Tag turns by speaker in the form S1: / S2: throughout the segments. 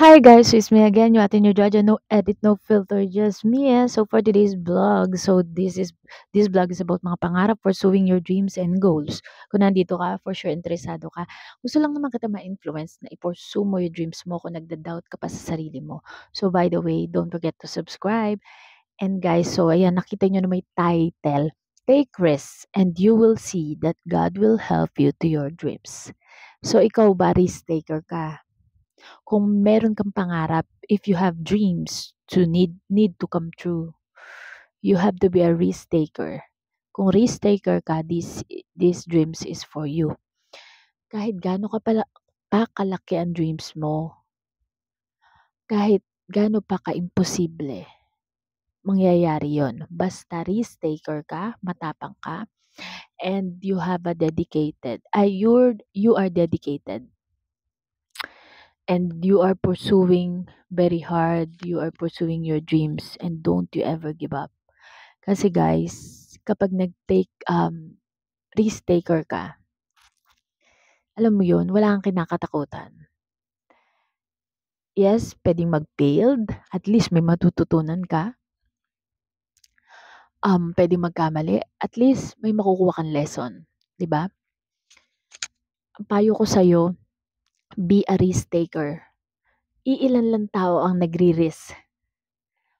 S1: Hi guys, so it's me again, your ate new Jaja, no edit, no filter, just me. So for today's vlog, this vlog is about mga pangarap, pursuing your dreams and goals. Kung nandito ka, for sure interesado ka. Gusto lang naman kita ma-influence na i-pursue mo yung dreams mo kung nagda-doubt ka pa sa sarili mo. So by the way, don't forget to subscribe. And guys, so ayan, nakita nyo na may title. Take risks and you will see that God will help you to your dreams. So ikaw ba, risk taker ka? Kung meron kang pangarap, if you have dreams to need to come true, you have to be a risk taker. Kung risk taker ka, this dreams is for you. Kahit gaano pa kalaki ang dreams mo, kahit gaano pa ka-imposible, mangyayari yon. Basta risk taker ka, matapang ka, and you have a you are dedicated and you are pursuing very hard, you are pursuing your dreams and don't you ever give up. Kasi guys, kapag risk taker ka, alam mo yun, wala kang kinakatakutan. Yes, pwedeng mag-failed, at least may matututunan ka. Pwedeng magkamali, at least may makukuha kang lesson. 'Di ba? Ang payo ko sa'yo, be a risk taker. Iilan lang tao ang nagri-risk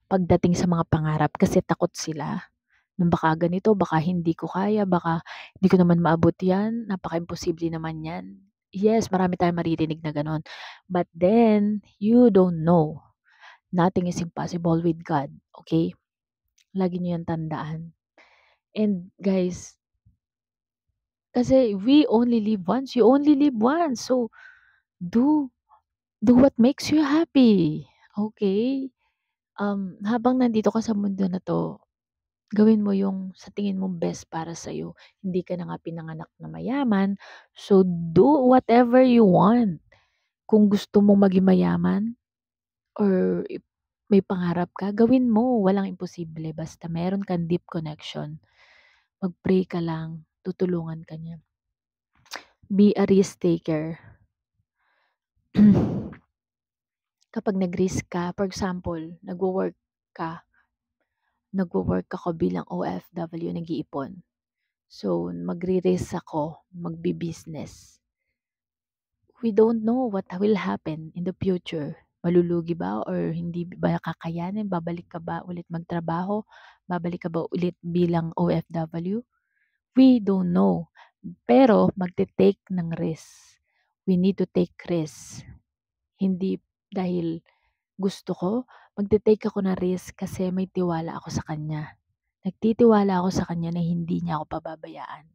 S1: pagdating sa mga pangarap kasi takot sila na baka ganito, baka hindi ko kaya, baka hindi ko naman maabot yan, napaka-imposible naman yan. Yes, marami tayong maririnig na ganon. But then, you don't know. Nothing is impossible with God. Okay? Lagi niyo yan tandaan. And guys, kasi we only live once. You only live once. So, do what makes you happy. Okay? Habang nandito ka sa mundo na to, gawin mo yung sa tingin mong best para sa'yo. Hindi ka na nga pinanganak na mayaman, so do whatever you want. Kung gusto mong maging mayaman or may pangarap ka, gawin mo. Walang imposible. Basta meron kang deep connection. Mag-pray ka lang, tutulungan ka niya. Be a risk taker. Kapag nag-risk ka, for example, nagwo-work ako bilang OFW, nag-iipon. So, magre-risk ako, magbi-business. We don't know what will happen in the future. Malulugi ba or hindi ba kakayanin? Babalik ka ba ulit magtrabaho? Babalik ka ba ulit bilang OFW? We don't know. Pero magte-take ng risk. We need to take risk. Hindi dahil gusto ko, magte-take ako ng risk kasi may tiwala ako sa kanya. Nagtitiwala ako sa kanya na hindi niya ako pababayaan.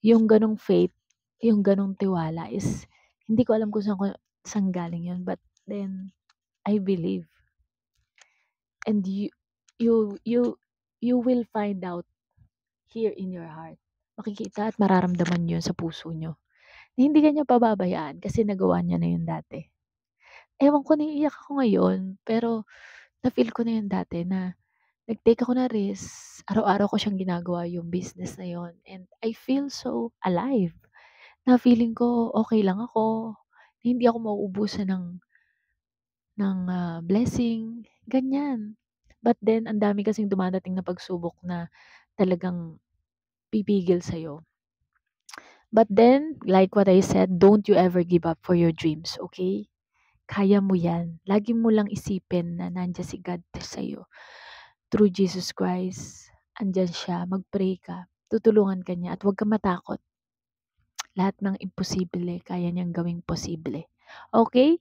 S1: Yung ganong faith, yung ganong tiwala is, hindi ko alam kung saan galing yun, but then, I believe. And you will find out here in your heart. Makikita at mararamdaman yun sa puso nyo. Na hindi ka niya pababayaan kasi nagawa niya na yun dati. Ewan ko, naiiyak ako ngayon, pero na-feel ko na yun dati na nag-take ako na risk. Araw-araw ko siyang ginagawa yung business na yun. And I feel so alive. Na feeling ko okay lang ako, na hindi ako mauubusan ng blessing, ganyan. But then ang dami kasing dumadating na pagsubok na talagang pipigil sa'yo. But then, like what I said, don't you ever give up for your dreams, okay? Kaya mo yan. Lagi mo lang isipin na nandiyan si God sa'yo. Through Jesus Christ, andyan siya, mag-pray ka, tutulungan ka niya at huwag ka matakot. Lahat ng imposible, kaya niyang gawing posible. Okay?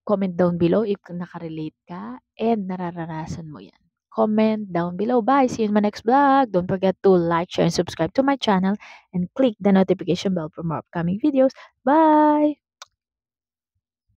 S1: Comment down below if nakarelate ka and nararanasan mo yan. Comment down below. Bye! See you in my next vlog. Don't forget to like, share, and subscribe to my channel and click the notification bell for more upcoming videos. Bye!